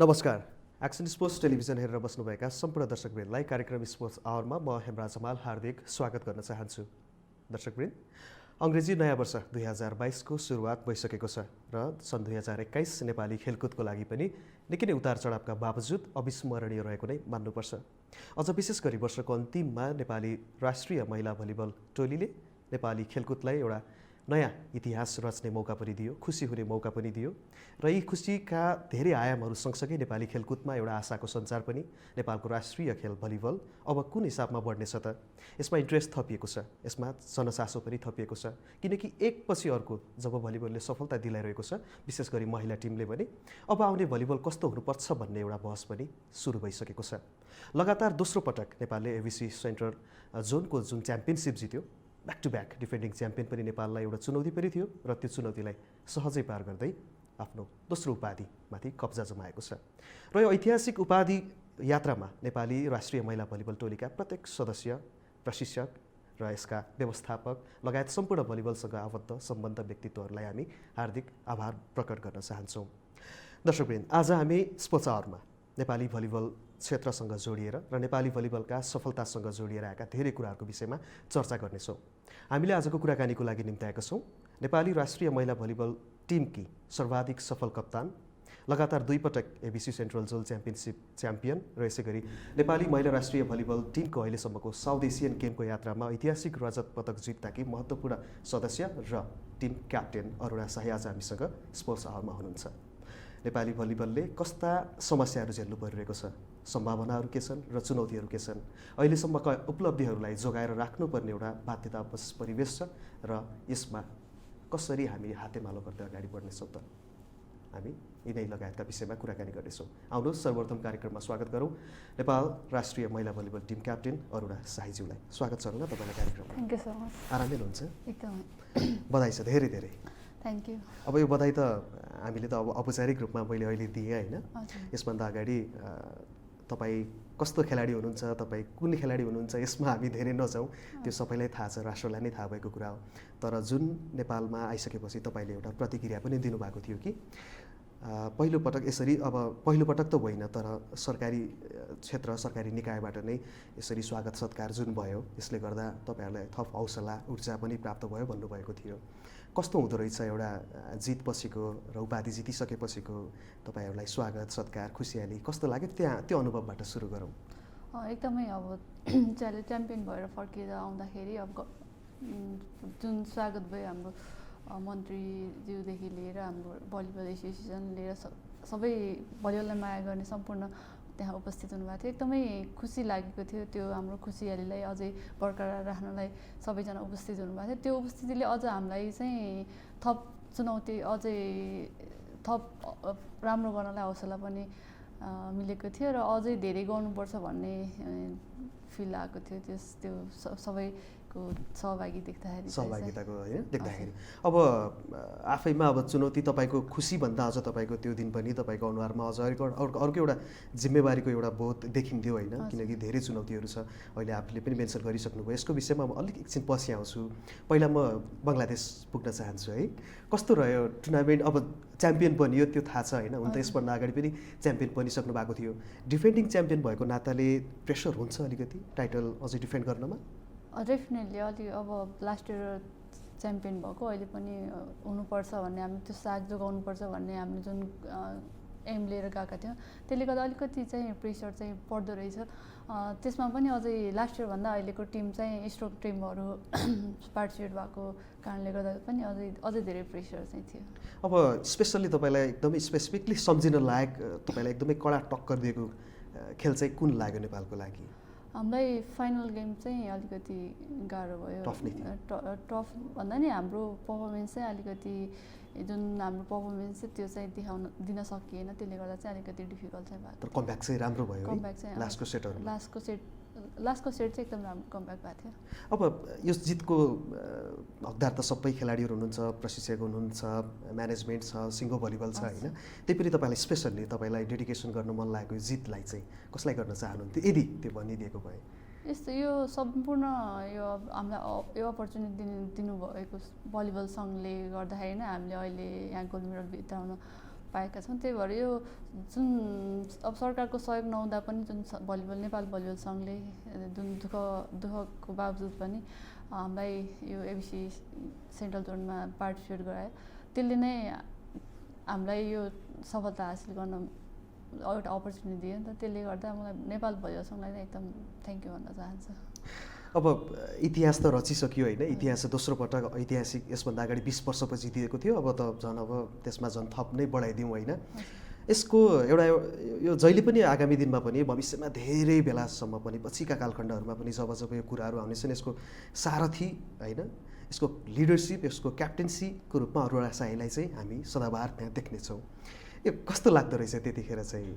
नमस्कार। Action sports television हेरेर बस्नुभएका सम्पूर्ण दर्शकवृन्दलाई कार्यक्रम स्पोर्ट्स आवरमा म हेमराज हमाल हार्दिक स्वागत गर्न चाहन्छु। दर्शकवृन्द, अङ्ग्रेजी नयाँ वर्ष 2022 को सुरुवात भइसकेको छ र सन् 2021 नेपाली खेलकुदको लागि पनि निकै नै उतार चढावका बावजुद अविस्मरणीय रहेको नै मान्नुपर्छ। अझ विशेष गरी वर्षको अन्तिममा नेपाली राष्ट्रिय महिला भलिबल टोलीले नेपाली खेलकुदलाई एउटा नयाँ इतिहास रच्ने मौका पनि दियो, खुसी हुने मौका पनि दियो र यी खुसीका धेरै आयामहरू सँगसँगै नेपाली खेलकुदमा एउटा आशाको सञ्चार पनि। नेपालको राष्ट्रिय खेल भलिबल अब कुन हिसाबमा बढ्नेछ त? यसमा इन्ट्रेस्ट थपिएको छ, यसमा जनचासो पनि थपिएको छ, किनकि एकपछि अर्को जब भलिबलले सफलता दिलाइरहेको छ, विशेष गरी महिला टिमले भने अब आउने भलिबल कस्तो हुनुपर्छ भन्ने एउटा बहस पनि सुरु भइसकेको छ। लगातार दोस्रो पटक नेपालले एबिसी सेन्ट्रल जोनको जुन च्याम्पियनसिप जित्यो, back to back defending champion पनि नेपाललाई एउटा चुनौती पनि थियो र त्यो चुनौतीलाई सहजै पार गर्दै आफ्नो दोस्रो उपाधिमाथि कब्जा जमाएको छ। र यो ऐतिहासिक उपाधि यात्रामा नेपाली राष्ट्रिय महिला भलिबल टोलीका प्रत्येक सदस्य, प्रशिक्षक र यसका व्यवस्थापक लगायत सम्पूर्ण भलिबलसँग आबद्ध सम्बन्ध व्यक्तित्वहरूलाई हामी हार्दिक आभार प्रकट गर्न चाहन्छौँ। दर्शकवृन्द, आज हामी स्पोर्ट्स आवरमा नेपाली भलिबल क्षेत्रसँग जोडिएर र नेपाली भलिबलका सफलतासँग जोडिएर आएका धेरै कुराहरूको विषयमा चर्चा गर्नेछौँ। हामीले आजको कुराकानीको लागि निम्त्याएका छौँ नेपाली राष्ट्रिय महिला भलिबल टिमकी सर्वाधिक सफल कप्तान, लगातार 2 पटक ABC central John championship champion र यसै गरी नेपाली महिला राष्ट्रिय भलिबल टिमको अहिलेसम्मको साउथ एसियन गेमको यात्रामा ऐतिहासिक रजत पदक जित्दाकी महत्त्वपूर्ण सदस्य र टिम क्याप्टेन अरुणा शाही आज हामीसँग स्पोर्ट्स आवरमा हुनुहुन्छ। नेपाली भलिबलले कस्ता समस्याहरू झेल्नु परिरहेको छ, सम्भावनाहरू के छन् र चुनौतीहरू के छन्, अहिलेसम्मका उपलब्धिहरूलाई जोगाएर राख्नुपर्ने एउटा बाध्यतावश परिवेश छ र यसमा कसरी हामी हातेमालो गर्दै अगाडि बढ्नेछौँ त? हामी यिनै लगायतका विषयमा कुराकानी गर्नेछौँ। आउनुहोस् सर्वप्रथम कार्यक्रममा स्वागत गरौँ नेपाल राष्ट्रिय महिला भलिबल टिम क्याप्टेन अरुणा शाहीज्यूलाई। स्वागत छ अरुणा तपाईँलाई कार्यक्रममा। Thank you so much. आरामै हुनुहुन्छ? एकदमै। बधाई छ धेरै धेरै। Thank you. अब यो बधाई त हामीले त अब औपचारिक रूपमा मैले अहिले दिएँ होइन। यसभन्दा अगाडि तपाईँ कस्तो खेलाडी हुनुहुन्छ, तपाईँ कुन खेलाडी हुनुहुन्छ, यसमा हामी धेरै नजाउँ, त्यो सबैलाई थाहा छ, राष्ट्रलाई नै थाहा भएको कुरा हो। तर जुन नेपालमा आइसकेपछि तपाईँले एउटा प्रतिक्रिया पनि दिनुभएको थियो कि पहिलोपटक यसरी, अब पहिलोपटक त होइन तर सरकारी क्षेत्र, सरकारी निकायबाट नै यसरी स्वागत सत्कार जुन भयो, यसले गर्दा तपाईँहरूलाई थप हौसला ऊर्जा पनि प्राप्त भयो भन्नुभएको थियो। कस्तो हुँदो रहेछ एउटा जितपछिको र उपाधि जितिसकेपछिको तपाईँहरूलाई स्वागत सत्कार, खुसियाली कस्तो लाग्यो? त्यो अनुभवबाट सुरु गरौँ। एकदमै अब च्याम्पियन भएर फर्केर आउँदाखेरि अब जुन स्वागत भयो हाम्रो मन्त्रीज्यूदेखि लिएर हाम्रो भलिबल एसोसिएसन लिएर सबै भलिबललाई माया गर्ने सम्पूर्ण त्यहाँ उपस्थित हुनुभएको थियो। एकदमै खुसी लागेको थियो। त्यो हाम्रो खुसियालीलाई अझै बरकरार राख्नलाई सबैजना उपस्थित हुनुभएको थियो। त्यो उपस्थितिले अझ हामीलाई चाहिँ थप चुनौती, अझै थप राम्रो गर्नलाई हौसला पनि मिलेको थियो र अझै धेरै गर्नुपर्छ भन्ने फिल आएको थियो त्यो सबैको सहभागी देख्दाखेरि, सहभागिताको होइन देख्दाखेरि। अब आफैमा अब चुनौती तपाईँको खुसीभन्दा अझ तपाईँको त्यो दिन पनि तपाईँको अनुहारमा अझ अर्को एउटा जिम्मेवारीको एउटा बोध देखिन्थ्यो होइन, किनकि धेरै चुनौतीहरू छ। अहिले आफूले पनि मेन्सन गरिसक्नुभयो, यसको विषयमा म अलिक एकछिन पछि आउँछु। पहिला म बङ्गलादेश पुग्न चाहन्छु है। कस्तो रह्यो टुर्नामेन्ट? अब च्याम्पियन बनियो त्यो थाहा छ होइन, हुन त यसभन्दा अगाडि पनि च्याम्पियन बनिसक्नु भएको थियो। डिफेन्डिङ च्याम्पियन भएको नाताले प्रेसर हुन्छ अलिकति टाइटल अझै डिफेन्ड गर्नमा? डेफिनेटली अलि अब लास्ट इयर च्याम्पियन भएको, अहिले पनि हुनुपर्छ भन्ने, हामी त्यो साग जोगाउनुपर्छ भन्ने हामीले जुन एम लिएर गएका थियौँ, त्यसले गर्दा अलिकति चाहिँ प्रेसर चाहिँ पर्दो रहेछ। त्यसमा पनि अझै लास्ट इयरभन्दा अहिलेको टिम चाहिँ स्ट्रङ टिमहरू पार्टिसिपेट भएको कारणले गर्दा पनि अझै धेरै प्रेसर चाहिँ थियो। अब स्पेसल्ली तपाईँलाई एकदमै स्पेसिफिकली सम्झिन लायक, तपाईँलाई एकदमै कडा टक्कर दिएको खेल चाहिँ कुन लाग्यो नेपालको लागि? हामीलाई फाइनल गेम चाहिँ अलिकति गाह्रो भयो। टफ भन्दा नि हाम्रो पर्फर्मेन्स चाहिँ अलिकति, जुन हाम्रो पर्फर्मेन्स चाहिँ त्यो चाहिँ दिन सकिएन, त्यसले गर्दा चाहिँ अलिकति डिफिकल्ट चाहिँ भएको। तर कमब्याक चाहिँ राम्रो भयो। कमब्याक चाहिँ लास्टको सेट चाहिँ एकदम राम्रो कमब्याक भएको थियो। अब यो जितको हकदार त सबै खेलाडीहरू हुनुहुन्छ, प्रशिक्षक हुनुहुन्छ, म्यानेजमेन्ट छ, सिङ्गो भलिबल छ होइन। त्यही पनि तपाईँलाई स्पेसल्ली तपाईँलाई डेडिकेसन गर्न मन लागेको जितलाई चाहिँ कसलाई गर्न चाहनुहुन्थ्यो यदि त्यो भनिदिएको भए? यस्तो यो सम्पूर्ण यो हामीलाई यो अपर्च्युनिटी दिनुभएको भलिबल सङ्घले गर्दाखेरि नै हामीले अहिले यहाँ गोल्ड मेडल बिताउन पाएका छौँ। त्यही भएर यो जुन अब सरकारको सहयोग नहुँदा पनि जुन भलिबल नेपाल भलिबल सङ्घले जुन दुःखको बावजुद पनि हामीलाई यो एबिसी सेन्ट्रल जोनमा पार्टिसिपेट गरायो, त्यसले नै हामीलाई यो सफलता हासिल गर्न एउटा अपर्च्युनिटी दियो नि त। त्यसले गर्दा मलाई नेपाल भलिबल सङ्घलाई नै एकदम थ्याङ्क यू भन्न चाहन्छु। अब इतिहास त रचिसक्यो होइन, इतिहास दोस्रो पटक ऐतिहासिक यसभन्दा अगाडि 20 वर्षपछि दिएको थियो, अब त झन् अब त्यसमा झन् थप नै बढाइदिउँ होइन। यसको एउटा यो जहिले पनि आगामी दिनमा पनि भविष्यमा धेरै बेलासम्म पनि पछिका कालखण्डहरूमा पनि जब जब यो कुराहरू आउनेछन्, यसको सारथी होइन, यसको लिडरसिप, यसको क्याप्टेन्सीको रूपमा अरोरा साईलाई चाहिँ हामी सदाबहार त्यहाँ देख्नेछौँ। यो कस्तो लाग्दो रहेछ त्यतिखेर चाहिँ?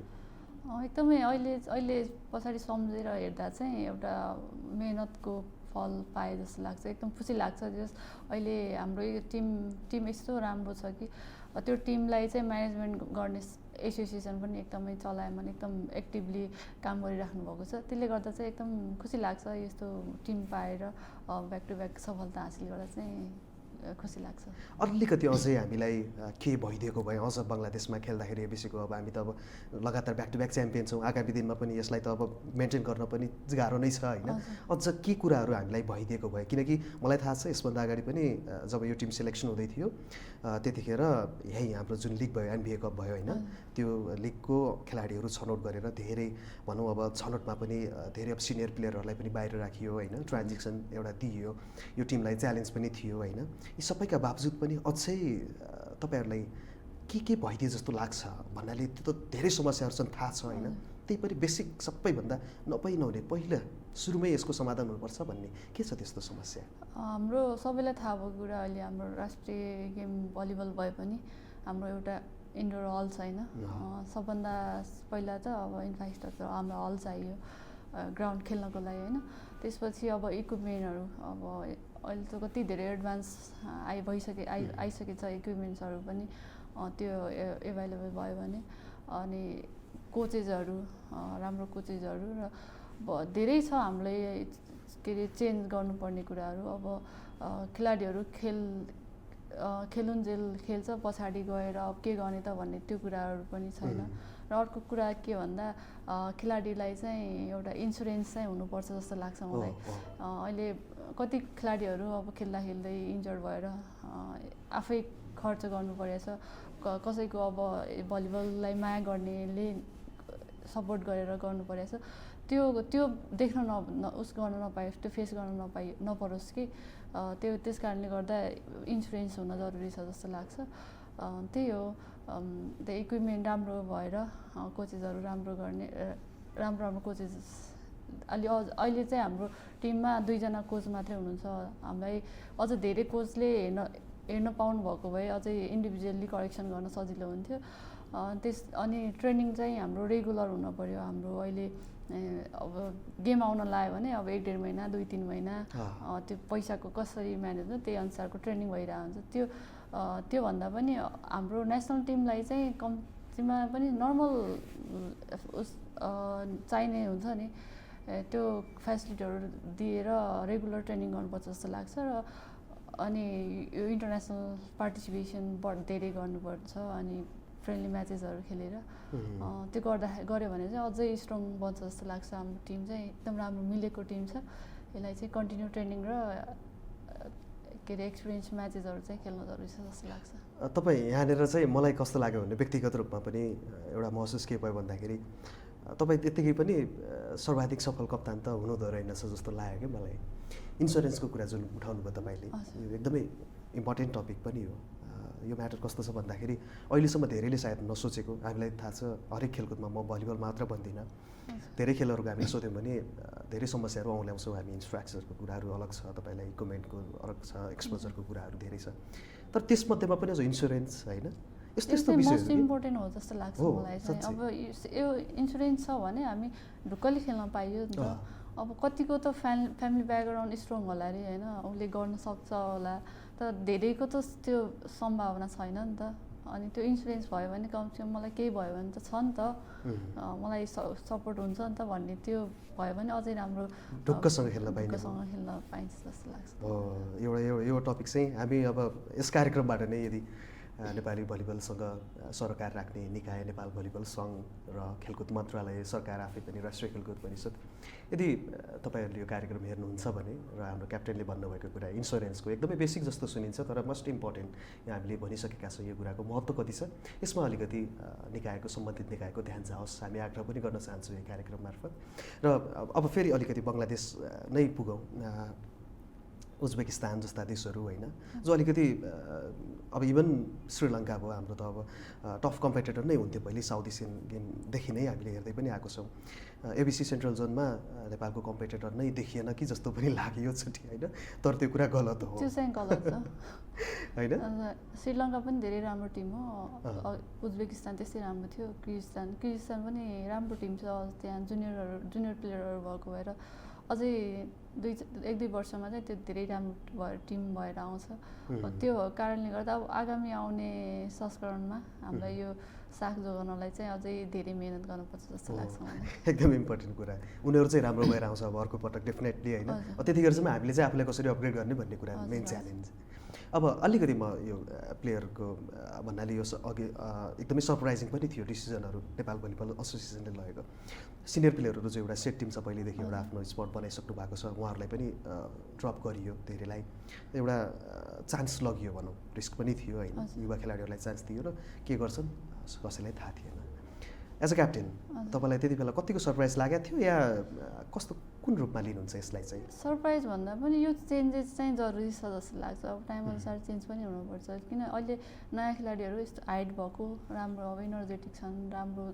एकदमै अहिले पछाडि सम्झेर हेर्दा चाहिँ एउटा मेहनतको फल पाए जस्तो लाग्छ, एकदम खुसी लाग्छ। जस अहिले हाम्रो यो टिम यस्तो राम्रो छ कि त्यो टिमलाई चाहिँ म्यानेजमेन्ट गर्ने एसोसिएसन पनि एकदमै चलायमान एकदम एक्टिभली काम गरिराख्नु भएको छ। त्यसले गर्दा चाहिँ एकदम खुसी लाग्छ, यस्तो टिम पाएर ब्याक टु ब्याक सफलता हासिल गर्दा चाहिँ खुसी लाग्छ। अलिकति अझै हामीलाई के भइदिएको भए अझ बङ्गलादेशमा खेल्दाखेरि एबिसीको, अब हामी त अब लगातार ब्याक टु ब्याक च्याम्पियन छौँ, आगामी दिनमा पनि यसलाई त अब मेन्टेन गर्न पनि गाह्रो नै छ होइन। अझ के कुराहरू हामीलाई भइदिएको भए, किनकि मलाई थाहा छ यसभन्दा अगाडि पनि जब यो टिम सेलेक्सन हुँदै थियो त्यतिखेर यही हाम्रो जुन लिग भयो NBA कप भयो होइन, त्यो लिगको खेलाडीहरू छनौट गरेर धेरै भनौँ अब छनौटमा पनि धेरै अब सिनियर प्लेयरहरूलाई पनि बाहिर राखियो होइन, ट्रान्जेक्सन एउटा दिइयो, यो टिमलाई च्यालेन्ज पनि थियो होइन। यी सबैका बावजुद पनि अझै तपाईँहरूलाई के भइदिए जस्तो लाग्छ भन्नाले त्यो त धेरै समस्याहरू छन् थाहा छ होइन, त्यही पनि बेसिक सबैभन्दा नहुने पहिला सुरुमै यसको समाधान हुनुपर्छ भन्ने के छ त्यस्तो समस्या? हाम्रो सबैलाई थाहा भएको कुरा, अहिले हाम्रो राष्ट्रिय गेम भलिबल भए पनि हाम्रो एउटा इन्डोर हल छैन। सबभन्दा पहिला त अब इन्फ्रास्ट्रक्चर हाम्रो हल चाहियो ग्राउन्ड खेल्नको लागि होइन। त्यसपछि अब इक्विपमेन्टहरू, अब अहिले त कति धेरै एडभान्स आइसकेको छ इक्विपमेन्ट्सहरू पनि, त्यो एभाइलेबल भयो भने, अनि कोचेसहरू राम्रो कोचेसहरू र धेरै छ हामीले के अरे चेन्ज गर्नुपर्ने कुराहरू। अब खेलाडीहरू खेलुन्जेल खेल्छ, पछाडि गएर अब के गर्ने त भन्ने त्यो कुराहरू पनि छैन। र अर्को कुरा के भन्दा खेलाडीलाई चाहिँ एउटा इन्सुरेन्स चाहिँ हुनुपर्छ जस्तो लाग्छ मलाई। अहिले कति खेलाडीहरू अब खेल्दा खेल्दै इन्जर्ड भएर आफै खर्च गर्नु परेछ, कसैको अब भलिबललाई माया गर्नेले सपोर्ट गरेर गर्नु परेछ, त्यो देख्न गर्न नपायोस्, त्यो फेस गर्न नपरोस् कि त्यस कारणले गर्दा इन्सुरेन्स हुन जरुरी छ जस्तो लाग्छ। त्यही हो, त्यो इक्विपमेन्ट राम्रो भएर कोचेसहरू राम्रो गर्ने, राम्रो कोचेस अहिले चाहिँ हाम्रो टिममा 2 जना कोच मात्रै हुनुहुन्छ। हामीलाई अझ धेरै कोचले हेर्न पाउनु भएको भए अझै इन्डिभिजुअली करेक्सन गर्न सजिलो हुन्थ्यो। अनि ट्रेनिङ चाहिँ हाम्रो रेगुलर हुन पर्यो। हाम्रो अहिले अब गेम आउन लाग्यो भने अब 1-1.5 महिना 2-3 महिना त्यो पैसाको कसरी म्यानेज हुन्छ त्यही अनुसारको ट्रेनिङ भइरहेको हुन्छ। त्योभन्दा पनि हाम्रो नेसनल टिमलाई चाहिँ कम्तीमा पनि नर्मल चाहिने हुन्छ नि, त्यो फेसिलिटीहरू दिएर रेगुलर ट्रेनिङ गर्नुपर्छ जस्तो लाग्छ। र अनि यो इन्टरनेसनल पार्टिसिपेसन धेरै गर्नुपर्छ, अनि फ्रेन्डली म्याचेसहरू खेलेर त्यो गऱ्यो भने चाहिँ अझै स्ट्रङ बन्छ जस्तो लाग्छ। हाम्रो टिम चाहिँ एकदम राम्रो मिलेको टिम छ, यसलाई चाहिँ कन्टिन्यू ट्रेनिङ र के अरे एक्सपिरियन्स म्याचेसहरू चाहिँ खेल्न जरुरी छ जस्तो लाग्छ। तपाईँ यहाँनिर चाहिँ मलाई कस्तो लाग्यो भने व्यक्तिगत रूपमा पनि एउटा महसुस के भयो भन्दाखेरि तपाईँ त्यत्तिकै पनि सर्वाधिक सफल कप्तान त हुनुहुँदो रहेनछ जस्तो लाग्यो क्या मलाई। इन्सुरेन्सको कुरा जुन उठाउनु भयो तपाईँले, यो एकदमै इम्पोर्टेन्ट टपिक पनि हो। यो म्याटर कस्तो छ भन्दाखेरि अहिलेसम्म धेरैले सायद नसोचेको, हामीलाई थाहा छ हरेक खेलकुदमा म भलिबल मात्र भन्दिनँ, धेरै खेलहरूको हामीले सोध्यौँ भने धेरै समस्याहरू औँल्याउँछौँ हामी। इन्फ्रास्ट्रक्चरको कुराहरू अलग छ, तपाईँलाई इक्विपमेन्टको अलग छ, एक्सपोजरको कुराहरू धेरै छ, तर त्यसमध्येमा पनि जो इन्सुरेन्स होइन यस्तो मोस्ट इम्पोर्टेन्ट हो जस्तो लाग्छ मलाई चाहिँ। अब यो इन्सुरेन्स छ भने हामी ढुक्कले खेल्न पाइयो नि त। अब कतिको त फ्यामिली ब्याकग्राउन्ड स्ट्रङ होला अरे होइन, उसले गर्न सक्छ होला, तर धेरैको त त्यो सम्भावना छैन नि त। अनि त्यो इन्सुरेन्स भयो भने कमसेकम मलाई केही भयो भने त छ नि त, मलाई सपोर्ट हुन्छ नि त भन्ने त्यो भयो भने अझै राम्रो ढुक्कसँग खेल्न पाइन्छ जस्तो लाग्छ। यो टपिक चाहिँ हामी अब यस कार्यक्रमबाट नै यदि नेपाली भलिबलसँग सरोकार राख्ने निकाय नेपाल भलिबल सङ्घ र खेलकुद मन्त्रालय सरकार आफै पनि राष्ट्रिय खेलकुद परिषद, यदि तपाईँहरूले यो कार्यक्रम हेर्नुहुन्छ भने र हाम्रो क्याप्टेनले भन्नुभएको कुरा इन्सुरेन्सको एकदमै बेसिक जस्तो सुनिन्छ, तर मोस्ट इम्पोर्टेन्ट यहाँ हामीले भनिसकेका छौँ यो कुराको महत्त्व कति छ, यसमा अलिकति निकायको सम्बन्धित निकायको ध्यान जाओस् हामी आग्रह पनि गर्न चाहन्छौँ यो कार्यक्रम मार्फत। र अब फेरि अलिकति बङ्गलादेश नै पुगौँ, उज्बेकिस्तान जस्ता देशहरू होइन, जो अलिकति अब इभन श्रीलङ्का भयो, हाम्रो त अब टफ कम्पिटेटर नै हुन्थ्यो पहिले, साउथ एसियन गेमदेखि नै हामीले हेर्दै पनि आएको छौँ। एबिसी सेन्ट्रल जोनमा नेपालको कम्पिटेटर नै देखिएन कि जस्तो पनि लाग्यो योचोटि होइन, तर त्यो कुरा गलत हो, त्यो चाहिँ गलत छ होइन। श्रीलङ्का पनि धेरै राम्रो टिम हो, उज्बेकिस्तान त्यस्तै राम्रो थियो, किर्गिस्तान पनि राम्रो टिम छ, त्यहाँ जुनियर प्लेयरहरू भएको भएर अझै 1-2 वर्षमा चाहिँ त्यो धेरै राम्रो भएर टिम भएर आउँछ। त्यो कारणले गर्दा अब आगामी आउने संस्करणमा हामीलाई यो साख जोगाउनलाई चाहिँ अझै धेरै मेहनत गर्नुपर्छ जस्तो लाग्छ मलाई। एकदम इम्पोर्टेन्ट कुरा, उनीहरू चाहिँ राम्रो भएर आउँछ अब अर्को पटक डेफिनेटली होइन, त्यतिखेर चाहिँ हामीले चाहिँ आफूलाई कसरी अपग्रेड गर्ने भन्ने कुरा मेन च्यालेन्ज। अब अलिकति म यो प्लेयरको भन्नाले यो अघि एकदमै सरप्राइजिङ पनि थियो डिसिजनहरू नेपाल भलिबल एसोसिएसनले लगेको। सिनियर प्लेयरहरू चाहिँ एउटा सेट टिम छ पहिलेदेखि एउटा आफ्नो स्पट बनाइसक्नु भएको छ, उहाँहरूलाई पनि ड्रप गरियो, धेरैलाई एउटा चान्स लगियो भनौँ, रिस्क पनि थियो होइन, युवा खेलाडीहरूलाई चान्स दियो र के गर्छन् कसैलाई थाहा थिएन। एज अ क्याप्टेन तपाईँलाई त्यति बेला कतिको सरप्राइज लागेको थियो या कस्तो कुन रूपमा लिनुहुन्छ यसलाई चाहिँ? सरप्राइज भन्दा पनि यो चेन्जेस चाहिँ जरुरी छ जस्तो लाग्छ, अब टाइमअनुसार चेन्ज पनि हुनुपर्छ, किन अहिले नयाँ खेलाडीहरू यस्तो हाइट भएको राम्रो अब इनर्जेटिक छन्, राम्रो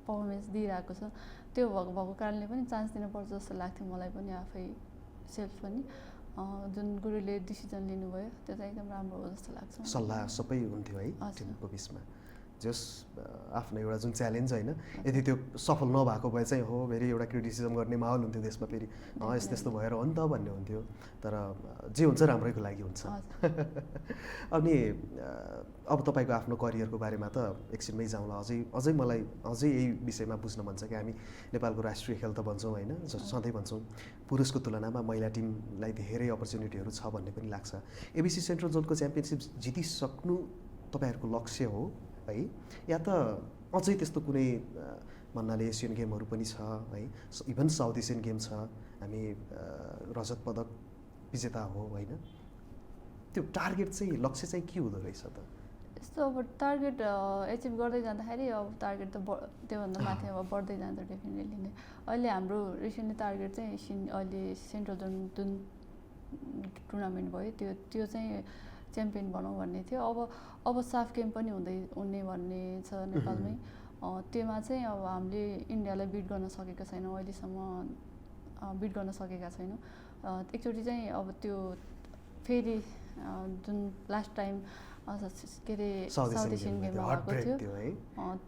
पर्फर्मेन्स दिइरहेको छ, त्यो भएको कारणले पनि चान्स दिनुपर्छ जस्तो लाग्थ्यो मलाई पनि आफै सेल्फ पनि। जुन गुरुले डिसिजन लिनुभयो त्यो चाहिँ एकदम राम्रो हो जस्तो लाग्छ। सल्लाह सबै हुन्थ्यो है टिमको बिचमा, जस आफ्नो एउटा जुन च्यालेन्ज होइन, यदि त्यो सफल नभएको भए चाहिँ हो फेरि एउटा क्रिटिसिजम गर्ने माहौल हुन्थ्यो देशमा, फेरि यस्तो यस्तो भएर हो नि त भन्ने हुन्थ्यो, तर जे हुन्छ राम्रैको लागि हुन्छ। अनि अब तपाईँको आफ्नो करियरको बारेमा त एकछिनमै जाउँला, अझै मलाई यही विषयमा बुझ्न मन छ कि हामी नेपालको राष्ट्रिय खेल त भन्छौँ होइन, सधैँ भन्छौँ पुरुषको तुलनामा महिला टिमलाई धेरै अपर्च्युनिटीहरू छ भन्ने पनि लाग्छ। एबिसी सेन्ट्रल जोनको च्याम्पियनसिप जितिसक्नु तपाईँहरूको लक्ष्य हो है, या त अझै त्यस्तो कुनै भन्नाले एसियन गेमहरू पनि छ है, इभन साउथ एसियन गेम छ, हामी रजत पदक विजेता हो होइन, त्यो टार्गेट चाहिँ लक्ष्य चाहिँ के हुँदो रहेछ त? यस्तो अब टार्गेट एचिभ गर्दै जाँदाखेरि अब टार्गेट त त्योभन्दा माथि अब बढ्दै जान्छ डेफिनेटली नै। अहिले हाम्रो रिसेन्टली टार्गेट चाहिँ अहिले सेन्ट्रल जोन जुन टुर्नामेन्ट भयो त्यो चाहिँ च्याम्पियन बनाउँ भन्ने थियो। अब साफ गेम पनि हुने भन्ने छ नेपालमै, त्योमा चाहिँ अब हामीले इन्डियालाई बिट गर्न सकेका छैनौँ, अहिलेसम्म बिट गर्न सकेका छैनौँ। एकचोटि चाहिँ अब त्यो फेरि जुन लास्ट टाइम के अरे साउथ एसियन गेममा भएको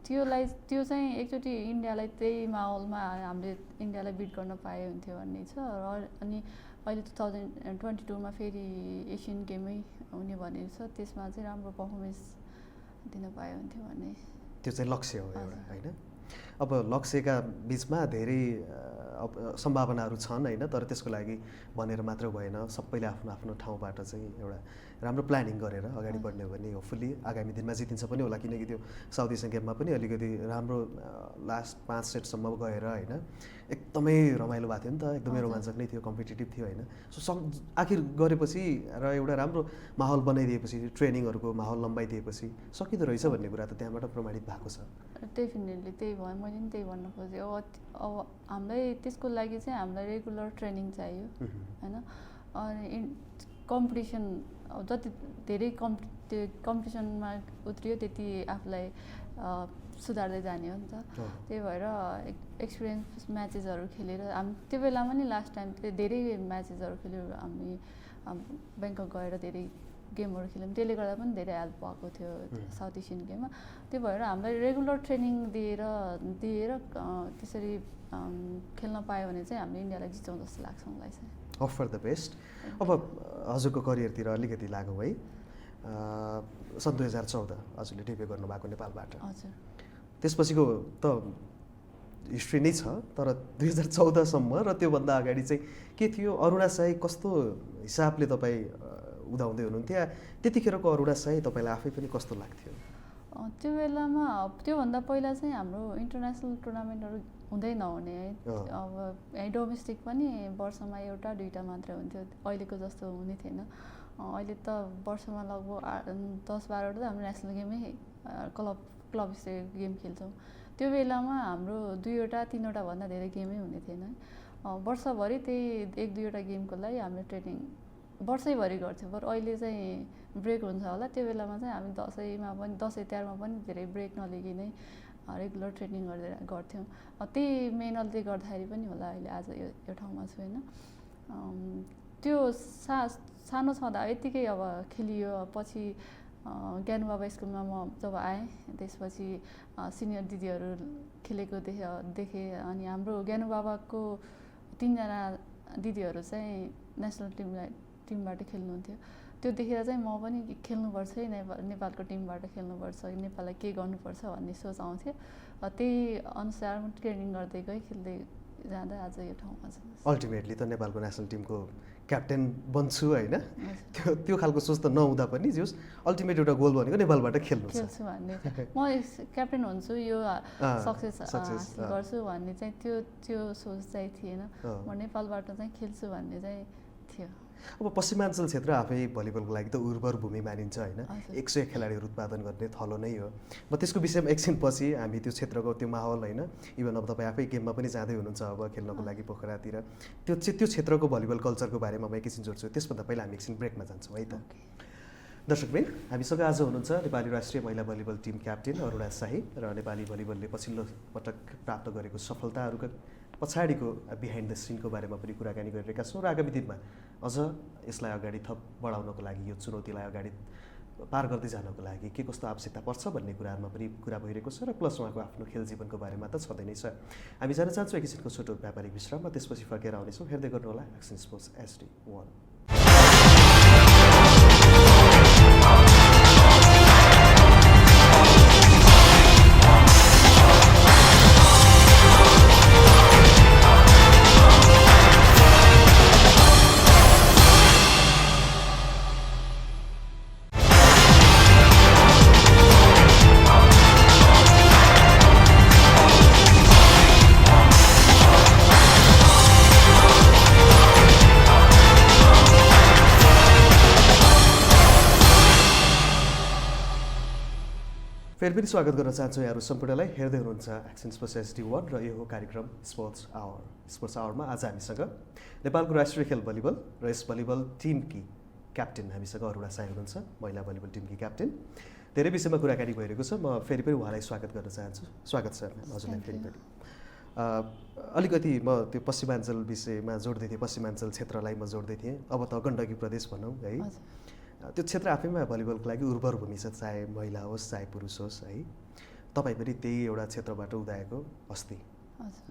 थियो, त्यो चाहिँ एकचोटि इन्डियालाई त्यही माहौलमा हामीले इन्डियालाई बिट गर्न पाए हुन्थ्यो भन्ने छ। र अनि अहिले 2022मा फेरि एसियन गेमै हुने भनेको छ, त्यसमा चाहिँ राम्रो पर्फर्मेन्स दिन पाए हुन्थ्यो भन्ने त्यो चाहिँ लक्ष्य हो एउटा होइन। अब लक्ष्यका बिचमा धेरै सम्भावनाहरू छन् होइन, तर त्यसको लागि भनेर मात्र भएन, सबैले आफ्नो आफ्नो ठाउँबाट चाहिँ एउटा राम्रो प्लानिङ गरेर अगाडि बढ्ने हो भने होपफुल्ली आगामी दिनमा जितिन्छ पनि होला, किनकि त्यो साउथ एसियन गेममा पनि अलिकति राम्रो लास्ट 5 सेटसम्म गएर होइन एकदमै रमाइलो भएको थियो नि त, एकदमै रोमाञ्चक नै थियो, कम्पिटिटिभ थियो होइन। सो आखिर गरेपछि र एउटा राम्रो माहौल बनाइदिएपछि, ट्रेनिङहरूको माहौल लम्बाइदिएपछि सकिँदो रहेछ भन्ने कुरा त त्यहाँबाट प्रमाणित भएको छ। डेफिनेटली त्यही भयो, मैले पनि त्यही भन्न खोजेँ। अब हामीलाई त्यसको लागि चाहिँ हामीलाई रेगुलर ट्रेनिङ चाहियो होइन, अनि कम्पिटिसन जति धेरै त्यो कम्पिटिसनमा उत्रियो त्यति आफूलाई सुधार्दै जाने हो नि त। त्यही भएर एक्सपिरियन्स म्याचेसहरू खेलेर त्यो बेलामा नि लास्ट टाइम धेरै म्याचेसहरू खेल्यो हामी, ब्याङ्कक गएर धेरै गेमहरू खेल्यौँ, त्यसले गर्दा पनि धेरै हेल्प भएको थियो साउथ एसियन गेममा। त्यो भएर हामीलाई रेगुलर ट्रेनिङ दिएर त्यसरी खेल्न पायो भने चाहिँ हामीले इन्डियालाई जिताउँ जस्तो लाग्छ मलाई चाहिँ। Hope for the best. अब हजुरको करियरतिर अलिकति लागौँ है, सन् 2014 हजुरले डेब्यु गर्नुभएको नेपालबाट, हजुर त्यसपछिको त हिस्ट्री नै छ, तर 2014सम्म र त्योभन्दा अगाडि चाहिँ के थियो? अरुणा साई कस्तो हिसाबले तपाईँ उदाउँदै हुनुहुन्थ्यो त्यतिखेरको अरुणा चाहिँ तपाईँलाई आफै पनि कस्तो लाग्थ्यो? त्यो बेलामा त्योभन्दा पहिला चाहिँ हाम्रो इन्टरनेसनल टुर्नामेन्टहरू हुँदै नहुने है। अब यहीँ डोमेस्टिक पनि वर्षमा एउटा दुईवटा मात्रै हुन्थ्यो, अहिलेको जस्तो हुने थिएन। अहिले त वर्षमा लगभग 10-12वटा त हाम्रो नेसनल गेमै क्लब स्तरीय गेम खेल्छौँ। त्यो बेलामा हाम्रो 2-3वटा भन्दा धेरै गेमै हुने थिएन है। वर्षभरि त्यही 1-2वटा गेमको लागि हामीले ट्रेनिङ वर्षैभरि गर्थ्यौँ। बरु अहिले चाहिँ ब्रेक हुन्छ होला, त्यो बेलामा चाहिँ हामी दसैँ तिहारमा पनि धेरै ब्रेक नलिई नै रेगुलर ट्रेनिङ गर्थ्यौँ। त्यही मेहनतले गर्दाखेरि पनि होला अहिले आज यो ठाउँमा छु होइन। त्यो सानो छँदा यत्तिकै अब खेलियो। पछि ज्ञानु बाबा स्कुलमा म जब आएँ त्यसपछि सिनियर दिदीहरू खेलेको देखेँ अनि हाम्रो ज्ञानु बाबाको 3जना दिदीहरू चाहिँ नेसनल टिमबाट खेल्नुहुन्थ्यो। त्यो देखेर चाहिँ म पनि खेल्नुपर्छ है, नेपालको टिमबाट खेल्नुपर्छ, नेपाललाई के गर्नुपर्छ भन्ने सोच आउँथ्यो। त्यही अनुसार ट्रेनिङ गर्दै गएँ, खेल्दै जाँदा आज यो ठाउँमा छु। अल्टिमेटली त नेपालको नेसनल टिमको क्याप्टेन बन्छु होइन, त्यो खालको सोच त नहुँदा पनि जस अल्टिमेट एउटा गोल भनेको नेपालबाट खेल्छु भन्ने, म क्याप्टेन हुन्छु, यो सक्सेस हासिल गर्छु भन्ने चाहिँ त्यो सोच चाहिँ थिएन। म नेपालबाट चाहिँ खेल्छु भन्ने चाहिँ थियो। अब पश्चिमाञ्चल क्षेत्र आफै भलिबलको लागि त उर्वर भूमि मानिन्छ होइन, 100 खेलाडीहरू उत्पादन गर्ने थलो नै हो। म त्यसको विषयमा एकछिन पछि हामी त्यो क्षेत्रको त्यो माहौल होइन, इभन अब तपाईँ आफै गेममा पनि जाँदै हुनुहुन्छ अब खेल्नको लागि पोखरातिर, त्यो क्षेत्रको भलिबल कल्चरको बारेमा म एकछिन जोड्छु। त्यसभन्दा पहिला हामी एकछिन ब्रेकमा जान्छौँ है त। दर्शकवृन्द, हामीसँग आज हुनुहुन्छ नेपाली राष्ट्रिय महिला भलिबल टिम क्याप्टेन अरुणा शाही र नेपाली भलिबलले पछिल्लो पटक प्राप्त गरेको सफलताहरूका पछाडिको बिहाइन्ड द सिनको बारेमा पनि कुराकानी गरिरहेका छौँ र आगामी दिनमा अझ यसलाई अगाडि थप बढाउनको लागि यो चुनौतीलाई अगाडि पार गर्दै जानको लागि के कस्तो आवश्यकता पर्छ भन्ने कुराहरूमा पनि कुरा भइरहेको छ र प्लस उहाँको आफ्नो खेल जीवनको बारेमा त छँदै नै छ। हामी जान चाहन्छौँ एकैछिनको छोटो व्यापारिक विश्राम, त्यसपछि फर्केर आउनेछौँ। हेर्दै गर्नुहोला एक्सन स्पोर्ट्स HD1। फेरि पनि स्वागत गर्न चाहन्छु यहाँहरू सम्पूर्णलाई। हेर्दै हुनुहुन्छ एक्सन स्पोर्ट्स HD1 र यो हो कार्यक्रम स्पोर्ट्स आवर। स्पोर्ट्स आवरमा आज हामीसँग नेपालको राष्ट्रिय खेल भलिबल र यस भलिबल टिमकी क्याप्टेन हामीसँग अरुणा शाही हुनुहुन्छ, महिला भलिबल टिमकी क्याप्टेन। धेरै विषयमा कुराकानी भइरहेको छ, म फेरि पनि उहाँलाई स्वागत गर्न चाहन्छु। स्वागत छ हजुरलाई फेरि पनि। अलिकति म त्यो पश्चिमाञ्चल विषयमा जोड्दै थिएँ, पश्चिमाञ्चल क्षेत्रलाई म जोड्दै थिएँ। अब त गण्डकी प्रदेश भनौँ है, त्यो क्षेत्र आफैमा भलिबलको लागि उर्वर भूमि छ, चाहे महिला होस् चाहे पुरुष होस् है। तपाईँ पनि त्यही एउटा क्षेत्रबाट उदाएको अस्ति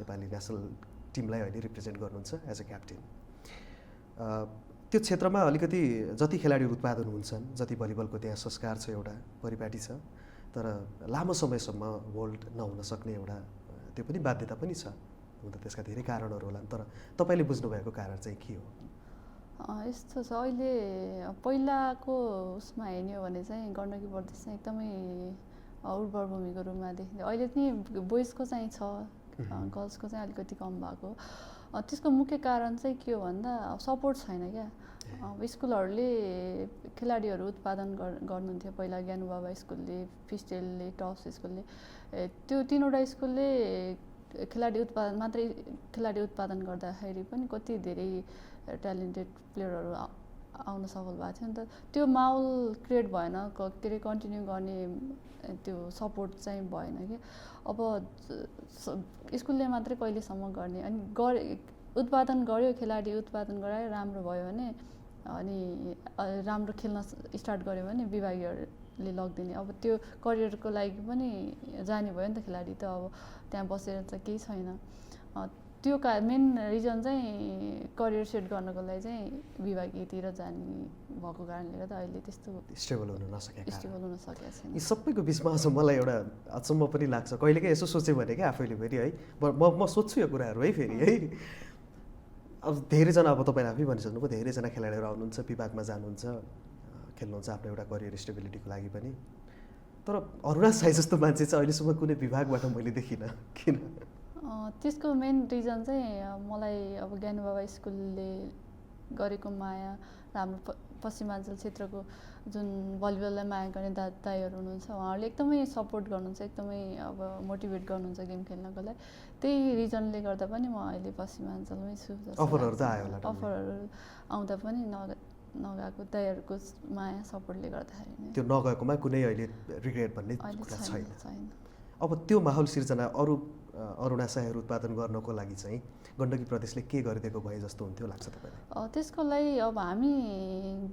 नेपाली नेसनल टिमलाई अहिले रिप्रेजेन्ट गर्नुहुन्छ एज अ क्याप्टेन। त्यो क्षेत्रमा अलिकति जति खेलाडीहरू उत्पादन हुन्छन्, जति भलिबलको त्यहाँ संस्कार छ, एउटा परिपाटी छ, तर लामो समयसम्म होल्ड नहुन सक्ने एउटा त्यो पनि बाध्यता पनि छ। हुन त त्यसका धेरै कारणहरू होला, तर तपाईँले बुझ्नुभएको कारण चाहिँ के हो? यस्तो छ, अहिले पहिलाको उसमा हेर्ने हो भने चाहिँ गण्डकी प्रदेश चाहिँ एकदमै उर्वर भूमिको रूपमा देखिन्छ। अहिले पनि बोइजको चाहिँ छ, गर्ल्सको चाहिँ अलिकति कम भएको। त्यसको मुख्य कारण चाहिँ के हो भन्दा सपोर्ट छैन क्या। स्कुलहरूले खेलाडीहरू उत्पादन गर्नुहुन्थ्यो पहिला, ज्ञानु बाबा स्कुलले, फिस्टेलले, टप्स स्कुलले। त्यो 3वटा स्कुलले खेलाडी उत्पादन गर्दाखेरि पनि कति धेरै ट्यालेन्टेड प्लेयरहरू आउन सफल भएको थियो नि त। त्यो माहौल क्रिएट भएन, के अरे कन्टिन्यू गर्ने त्यो सपोर्ट चाहिँ भएन कि। अब स्कुलले मात्रै कहिलेसम्म गर्ने, अनि उत्पादन गर्यो, खेलाडी उत्पादन गरायो, राम्रो भयो भने अनि राम्रो खेल्न स्टार्ट गर्यो भने विभागीयहरूले लगिदिने। अब त्यो करियरको लागि पनि जाने भयो नि त खेलाडी त। अब त्यहाँ बसेर त केही छैन। त्यो मेन रिजन चाहिँ करियर सेट गर्नको लागि चाहिँ विभागीयतिर जाने भएको कारणले गर्दा अहिले त्यस्तो स्टेबल हुन नसकेको छैन। यी सबैको बिचमा अझ मलाई एउटा अचम्म पनि लाग्छ, कहिलेकाहीँ यसो सोचेँ भने क्या आफैले फेरि है, म सोध्छु यो कुराहरू है फेरि है। अब धेरैजना, अब तपाईँले आफै भनिसक्नुभयो, धेरैजना खेलाडीहरू आउनुहुन्छ, विभागमा जानुहुन्छ, खेल्नुहुन्छ आफ्नो एउटा करियर स्टेबिलिटीको लागि पनि। तर अरुणा साई जस्तो मान्छे चाहिँ अहिलेसम्म कुनै विभागबाट मैले देखिनँ, किन? त्यसको मेन रिजन चाहिँ मलाई अब ज्ञानु बाबा स्कुलले गरेको माया र हाम्रो पश्चिमाञ्चल क्षेत्रको जुन भलिबललाई माया गर्ने दाइहरू हुनुहुन्छ, उहाँहरूले एकदमै सपोर्ट गर्नुहुन्छ, एकदमै अब मोटिभेट गर्नुहुन्छ गेम खेल्नको लागि। त्यही रिजनले गर्दा पनि म अहिले पश्चिमाञ्चलमै छु। अफरहरू त आयो होला, अफरहरू आउँदा पनि नगएको दाइहरूको माया सपोर्टले गर्दाखेरि नै। त्यो नगएकोमा कुनै अहिले रिग्रेट भन्ने कुरा छैन। अब त्यो माहौल सिर्जना अरुणा साईहरू उत्पादन गर्नको लागि चाहिँ गण्डकी प्रदेशले के गरिदिएको भए जस्तो हुन्थ्यो लाग्छ तपाईँलाई? त्यसको लागि अब हामी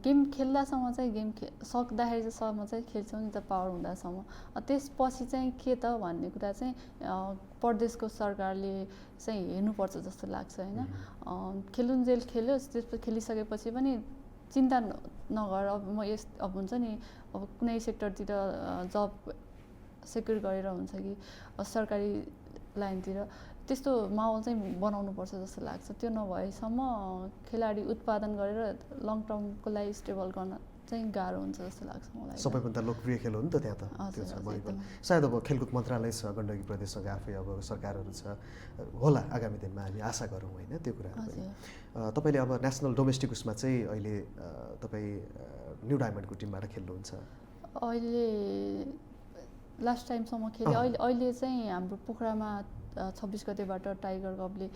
गेम खेल्दासम्म चाहिँ सक्दाखेरिसम्म चाहिँ खेल्छौँ नि त, पावर हुँदासम्म। त्यसपछि चाहिँ के त भन्ने कुरा चाहिँ प्रदेशको सरकारले चाहिँ हेर्नुपर्छ जस्तो लाग्छ होइन। खेलुन्जेल खेल्योस्, त्यसपछि खेलिसकेपछि पनि चिन्ता नगर। अब हुन्छ नि, अब कुनै सेक्टरतिर जब सेक्युर गरेर हुन्छ कि सरकारी लाइनतिर, त्यस्तो माहौल चाहिँ बनाउनुपर्छ जस्तो लाग्छ। त्यो नभएसम्म खेलाडी उत्पादन गरेर लङ टर्मको लागि स्टेबल गर्न चाहिँ गाह्रो हुन्छ जस्तो लाग्छ मलाई। सबैभन्दा लोकप्रिय खेल हो नि त त्यहाँ त, त्यो छ भलिबल। सायद अब खेलकुद मन्त्रालय छ गण्डकी प्रदेशसँग, आफै अब सरकारहरू छ, होला आगामी दिनमा हामी आशा गरौँ होइन त्यो कुराहरू पनि। तपाईँले अब नेसनल डोमेस्टिक उसमा चाहिँ अहिले तपाईँ न्यू डायमन्डको टिमबाट खेल्नुहुन्छ। अहिले लास्ट टाइमसम्म खेलेँ। अहिले चाहिँ हाम्रो पोखरामा 26 गतेबाट टाइगर कपले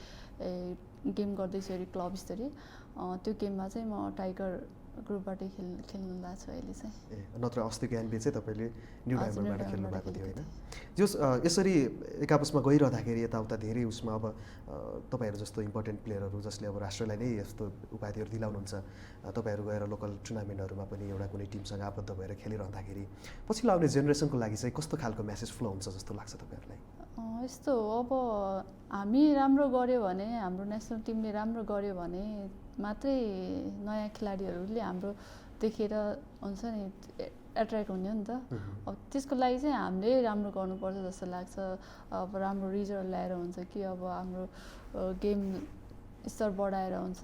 गेम गर्दैछु अरे क्लब स्तरीय। त्यो गेममा चाहिँ म टाइगर ग्रुपबाटै खेल्नु भएको छु अहिले चाहिँ। नत्र अस्तिको एनबी चाहिँ तपाईँले न्यू डायमन्डबाट खेल्नु भएको थियो होइन? जस यसरी एक आपसमा गइरहँदाखेरि यताउता धेरै उसमा अब तपाईँहरू जस्तो इम्पोर्टेन्ट प्लेयरहरू जसले अब राष्ट्रलाई नै यस्तो उपाधिहरू दिलाउनुहुन्छ, तपाईँहरू गएर लोकल टुर्नामेन्टहरूमा पनि एउटा कुनै टिमसँग आबद्ध भएर खेलिरहँदाखेरि पछिल्लो आउने जेनेरेसनको लागि चाहिँ कस्तो खालको म्यासेज फ्लो हुन्छ जस्तो लाग्छ तपाईँहरूलाई? यस्तो हो, अब हामी राम्रो गऱ्यो भने, हाम्रो नेसनल टिमले राम्रो गऱ्यो भने मात्रै नयाँ खेलाडीहरूले हाम्रो देखेर हुन्छ नि एट्र्याक्ट हुने हो नि त। अब त्यसको लागि चाहिँ हामीले राम्रो गर्नुपर्छ जस्तो लाग्छ। अब राम्रो रिजल्ट ल्याएर हुन्छ कि अब हाम्रो गेम स्तर बढाएर हुन्छ,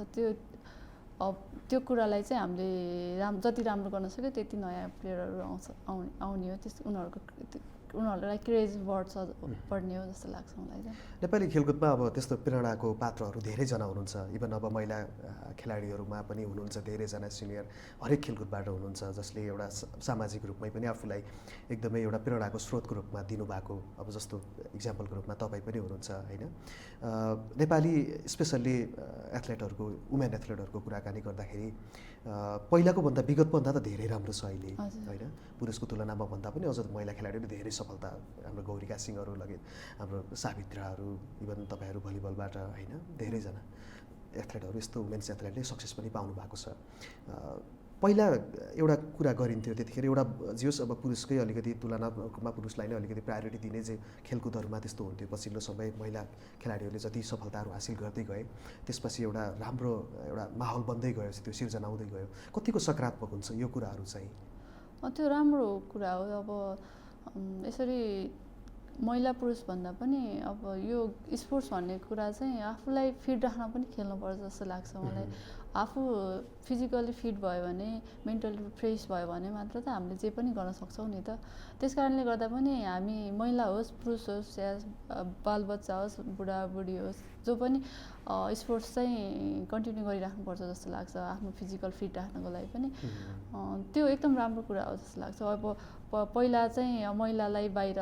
त्यो कुरालाई चाहिँ हामीले जति राम्रो गर्न सक्यो त्यति नयाँ प्लेयरहरू आउने हो। उनीहरूलाई क्रेज बढ्ने हो जस्तो लाग्छ मलाई चाहिँ। नेपाली खेलकुदमा अब त्यस्तो प्रेरणाको पात्रहरू धेरैजना हुनुहुन्छ। इभन अब महिला खेलाडीहरूमा पनि हुनुहुन्छ धेरैजना सिनियर, हरेक खेलकुदबाट हुनुहुन्छ, जसले एउटा सामाजिक रूपमै पनि आफूलाई एकदमै एउटा प्रेरणाको स्रोतको रूपमा दिनुभएको, अब जस्तो इक्जाम्पलको रूपमा तपाईँ पनि हुनुहुन्छ होइन? नेपाली स्पेसल्ली एथलेटहरूको, वुमेन एथलेटहरूको कुराकानी गर्दाखेरि पहिलाको भन्दा विगतभन्दा त धेरै राम्रो छ अहिले होइन? पुरुषको तुलनामा भन्दा पनि अझ महिला खेलाडीहरू धेरै सफलता, हाम्रो गौरिका सिंहहरू लगे, हाम्रो सावित्राहरू, इभन तपाईँहरू भलिबलबाट होइन, धेरैजना एथलेटहरू यस्तो वुमेन्स एथलेटले सक्सेस पनि पाउनु भएको छ। पहिला एउटा कुरा गरिन्थ्यो त्यतिखेर, एउटा जियोस् अब पुरुषकै अलिकति तुलनात्मक रूपमा पुरुषलाई नै अलिकति प्रायोरिटी दिने चाहिँ खेलकुदहरूमा त्यस्तो हुन्थ्यो। पछिल्लो समय महिला खेलाडीहरूले जति सफलताहरू हासिल गर्दै गए त्यसपछि एउटा राम्रो एउटा माहौल बन्दै गयो, त्यो सिर्जना आउँदै गयो। कतिको सकारात्मक हुन्छ यो कुराहरू चाहिँ? त्यो राम्रो कुरा हो। अब यसरी महिला पुरुष भन्दा पनि अब यो स्पोर्ट्स भन्ने कुरा चाहिँ आफूलाई फिट राख्न पनि खेल्नुपर्छ जस्तो लाग्छ मलाई। आफू फिजिकली फिट भयो भने, मेन्टली फ्रेस भयो भने मात्र त हामीले जे पनि गर्न सक्छौँ नि त। त्यस कारणले गर्दा पनि हामी महिला होस्, पुरुष होस्, या बालबच्चा होस्, बुढाबुढी होस्, जो पनि स्पोर्ट्स चाहिँ कन्टिन्यू गरिराख्नुपर्छ जस्तो लाग्छ आफ्नो फिजिकल फिट राख्नको लागि पनि। त्यो एकदम राम्रो कुरा हो जस्तो लाग्छ। अब पहिला चाहिँ महिलालाई बाहिर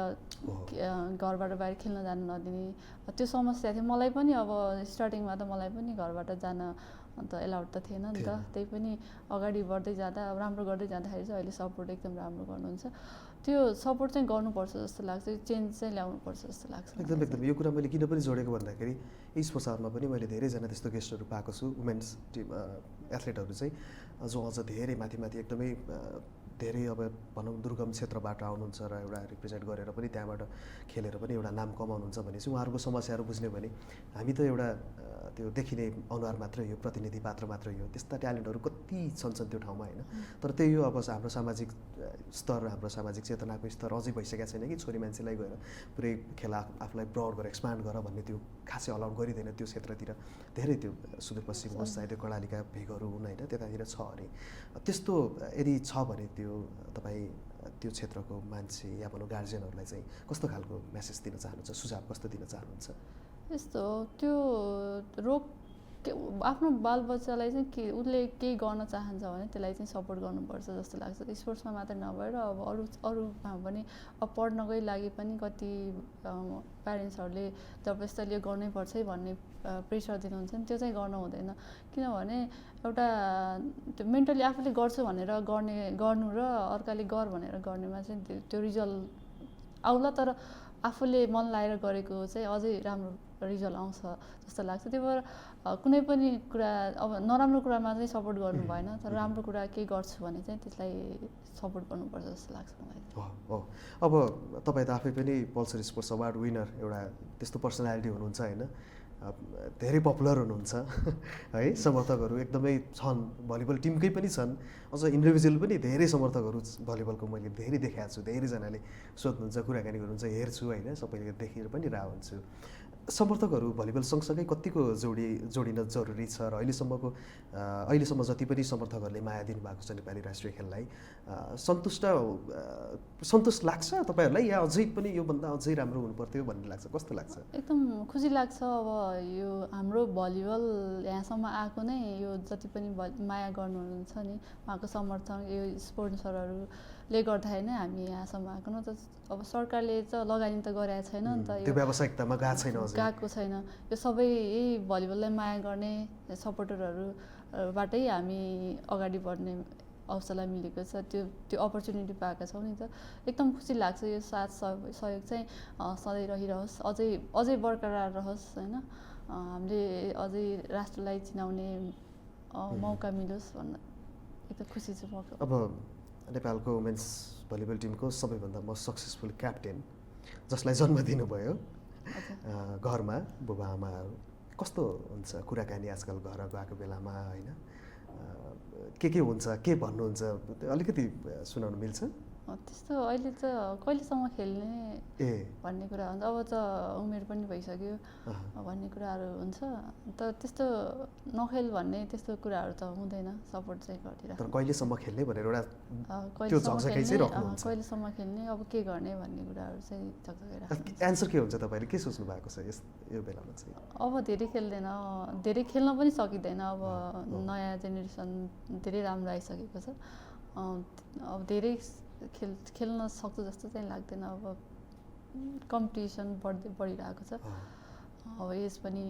घरबाट बाहिर खेल्न जानु नदिने त्यो समस्या थियो। मलाई पनि अब स्टार्टिङमा त मलाई पनि घरबाट जान अन्त एलाउड त थिएन नि त। त्यही पनि अगाडि बढ्दै जाँदा, राम्रो गर्दै जाँदाखेरि चाहिँ अहिले सपोर्ट एकदम राम्रो गर्नुहुन्छ। त्यो सपोर्ट चाहिँ गर्नुपर्छ जस्तो लाग्छ, चेन्ज चाहिँ ल्याउनुपर्छ जस्तो लाग्छ। एकदम यो कुरा मैले किन पनि जोडेको भन्दाखेरि स्पोर्ट्स आवरमा पनि मैले धेरैजना त्यस्तो गेस्टहरू पाएको छु, वुमेन्स टिम एथलेटहरू चाहिँ जो अझ धेरै माथि एकदमै धेरै अब भनौँ दुर्गम क्षेत्रबाट आउनुहुन्छ र एउटा रिप्रेजेन्ट गरेर पनि त्यहाँबाट खेलेर पनि एउटा नाम कमाउनुहुन्छ भनेपछि उहाँहरूको समस्याहरू बुझ्ने भने हामी त एउटा त्यो देखिने अनुहार मात्रै हो, प्रतिनिधि पात्र मात्रै हो। त्यस्ता ट्यालेन्टहरू कति छन् त्यो ठाउँमा होइन। तर त्यही हो अब हाम्रो सामाजिक स्तर, हाम्रो सामाजिक चेतनाको स्तर अझै भइसकेको छैन कि छोरी मान्छेलाई गएर पुरै खेला आफूलाई ब्रड गरेर एक्सपान्ड गर भन्ने त्यो खासै अलाउड गरिँदैन त्यो क्षेत्रतिर। धेरै त्यो सुदूरपश्चिम होस् चाहे त्यो कर्णालीका भेगहरू हुन् होइन, त्यतातिर छ अरे। त्यस्तो यदि छ भने त्यो तपाईँ त्यो क्षेत्रको मान्छे या भनौँ गार्जियनहरूलाई चाहिँ कस्तो खालको मेसेज दिन चाहनुहुन्छ, सुझाव कस्तो दिन चाहनुहुन्छ? यस्तो त्यो रोग आफ्नो बालबच्चालाई चाहिँ के उसले केही गर्न चाहन्छ भने त्यसलाई चाहिँ सपोर्ट गर्नुपर्छ जस्तो लाग्छ। स्पोर्ट्समा मात्रै नभएर अब अरूमा पनि अब पढ्नकै लागि पनि कति प्यारेन्ट्सहरूले जबरजस्ती गर्नै पर्छ है भन्ने प्रेसर दिनुहुन्छ नि, त्यो चाहिँ गर्नु हुँदैन। किनभने एउटा त्यो मेन्टली आफूले गर्छु भनेर गर्नु र अर्काले गर भनेर गर्नेमा चाहिँ त्यो रिजल्ट आउला, तर आफूले मन लाएर गरेको चाहिँ अझै राम्रो रिजल्ट आउँछ जस्तो लाग्छ। त्यही भएर कुनै पनि कुरा अब नराम्रो कुरामा चाहिँ सपोर्ट गर्नु भएन, तर राम्रो कुरा केही गर्छु भने चाहिँ त्यसलाई सपोर्ट गर्नुपर्छ जस्तो लाग्छ मलाई। हो, अब तपाईँ त आफै पनि पल्सर स्पोर्ट्स अवार्ड विनर एउटा त्यस्तो पर्सनालिटी हुनुहुन्छ होइन, धेरै पपुलर हुनुहुन्छ है, समर्थकहरू एकदमै छन्, भलिबल टिमकै पनि छन्, अझ इन्डिभिजुअल पनि धेरै समर्थकहरू भलिबलको मैले धेरै देखाएको छु। धेरैजनाले सोध्नुहुन्छ, कुराकानी गर्नुहुन्छ, हेर्छु होइन, सबैले देखेर पनि राह हुन्छु। समर्थकहरू भलिबल सँगसँगै कतिको जोडिन जरुरी छ र अहिलेसम्म जति पनि समर्थकहरूले माया दिनुभएको छ नेपाली राष्ट्रिय खेललाई, सन्तुष्ट लाग्छ तपाईँहरूलाई या अझै पनि योभन्दा अझै राम्रो हुनुपर्थ्यो भन्ने लाग्छ? कस्तो लाग्छ? एकदम खुसी लाग्छ। अब यो हाम्रो भलिबल यहाँसम्म आएको नै यो जति पनि माया गर्नुहुन्छ नि उहाँको समर्थन, यो स्पोन्सरहरूले गर्दाखेरि नै हामी यहाँसम्म आएको न। त अब सरकारले त लगानी त गरेको छैन नि त, त्यो व्यावसायिकतामा गएको छैन। यो सबै यही भलिबललाई माया गर्ने सपोर्टरहरूबाटै हामी अगाडि बढ्ने अवसरलाई मिलेको छ, त्यो अपर्च्युनिटी पाएका छौँ नि त। एकदम खुसी लाग्छ। यो साथ सहयोग चाहिँ सधैँ रहिरहोस्, अझै बरकरार रहोस् होइन, हामीले अझै राष्ट्रलाई चिनाउने मौका मिलोस् भन्न एकदम खुसी छु म। अब नेपालको वुमेन्स भलिबल टिमको सबैभन्दा मोस्ट सक्सेसफुल क्याप्टेन जसलाई जन्म दिनुभयो घरमा बुबा आमाहरू, कस्तो हुन्छ कुराकानी आजकल घर गएको बेलामा होइन, के हुन्छ, के भन्नुहुन्छ, अलिकति सुनाउनु मिल्छ? त्यस्तो अहिले त कहिलेसम्म खेल्ने भन्ने कुरा हुन्छ, अब त उमेर पनि भइसक्यो भन्ने कुराहरू हुन्छ। त त्यस्तो नखेल भन्ने त्यस्तो कुराहरू त हुँदैन, सपोर्ट चाहिँ गरिदिरहेको। तर कहिलेसम्म खेल्ने भनेर एउटा कहिलेसम्म खेल्ने, अब के गर्ने भन्ने कुराहरू चाहिँ झकझकाइरहेको। एन्सर के हुन्छ, तपाईँले के सोच्नु भएको छ यो बेलामा चाहिँ? अब धेरै खेल्दैन, धेरै खेल्न पनि सकिँदैन। अब नयाँ जेनेरेसन धेरै राम्रो आइसकेको छ, अब धेरै खेल्न सक्छ जस्तो चाहिँ लाग्दैन। अब कम्पिटिसन बढिरहेको छ, अब एज पनि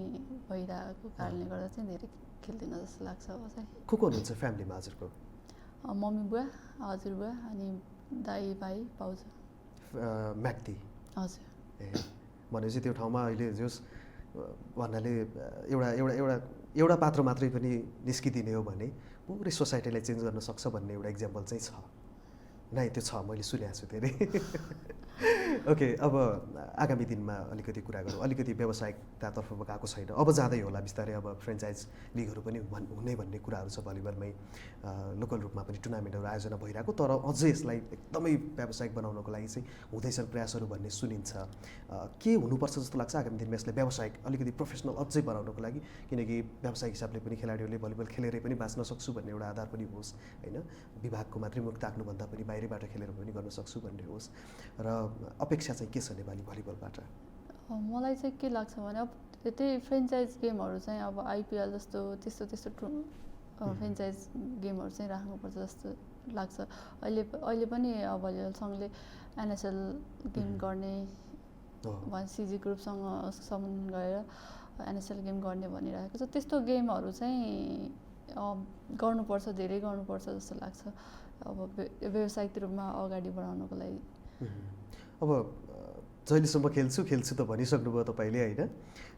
भइरहेको कारणले गर्दा चाहिँ धेरै खेल्दैन जस्तो लाग्छ। अब चाहिँ को हुनुहुन्छ फ्यामिलीमा हजुरको? मम्मी बुवा, हजुरबुवा, अनि दाइ भाइ भाउजू। म्याग्दी? हजुर। भनेपछि त्यो ठाउँमा अहिले जोस् भन्नाले एउटा पात्र मात्रै पनि निस्किदिने हो भने पुरै सोसाइटीलाई चेन्ज गर्न सक्छ भन्ने एउटा इक्जाम्पल चाहिँ छ नै, त्यो छ, मैले सुनेको छु धेरै। ओके, अब आगामी दिनमा अलिकति कुरा गरौँ। अलिकति व्यावसायिकतातर्फ गएको छैन, अब जाँदै होला बिस्तारै। अब फ्रेन्चाइज लिगहरू पनि हुने भन्ने कुराहरू छ भलिबलमै, लोकल रूपमा पनि टुर्नामेन्टहरू आयोजना भइरहेको, तर अझै यसलाई एकदमै व्यावसायिक बनाउनको लागि चाहिँ हुँदैछन् प्रयासहरू भन्ने सुनिन्छ। के हुनुपर्छ जस्तो लाग्छ आगामी दिनमा यसलाई व्यावसायिक अलिकति प्रोफेसनल अझै बनाउनको लागि? किनकि व्यावसायिक हिसाबले पनि खेलाडीहरूले भलिबल खेलेरै पनि बाँच्न सक्छु भन्ने एउटा आधार पनि होस् होइन, विभागको मात्रै मुख ताक्नुभन्दा पनि बाहिरबाट खेलेर पनि गर्न सक्छु भन्ने होस्। र अपेक्षा चाहिँ के छ नेपाली भलिबलबाट? मलाई चाहिँ के लाग्छ भने अब त्यही फ्रेन्चाइज गेमहरू चाहिँ अब आइपिएल जस्तो त्यस्तो फ्रेन्चाइज गेमहरू चाहिँ राख्नुपर्छ जस्तो लाग्छ। अहिले पनि भलिबल सङ्घले एनएसएल गेम गर्ने सिजी ग्रुपसँग सम्बन्ध गरेर एनएसएल गेम गर्ने भनिरहेको छ। त्यस्तो गेमहरू चाहिँ गर्नुपर्छ, धेरै गर्नुपर्छ जस्तो लाग्छ अब व्यावसायिक रूपमा अगाडि बढाउनको लागि। अब जहिलेसम्म खेल्छु त भनिसक्नुभयो तपाईँले होइन,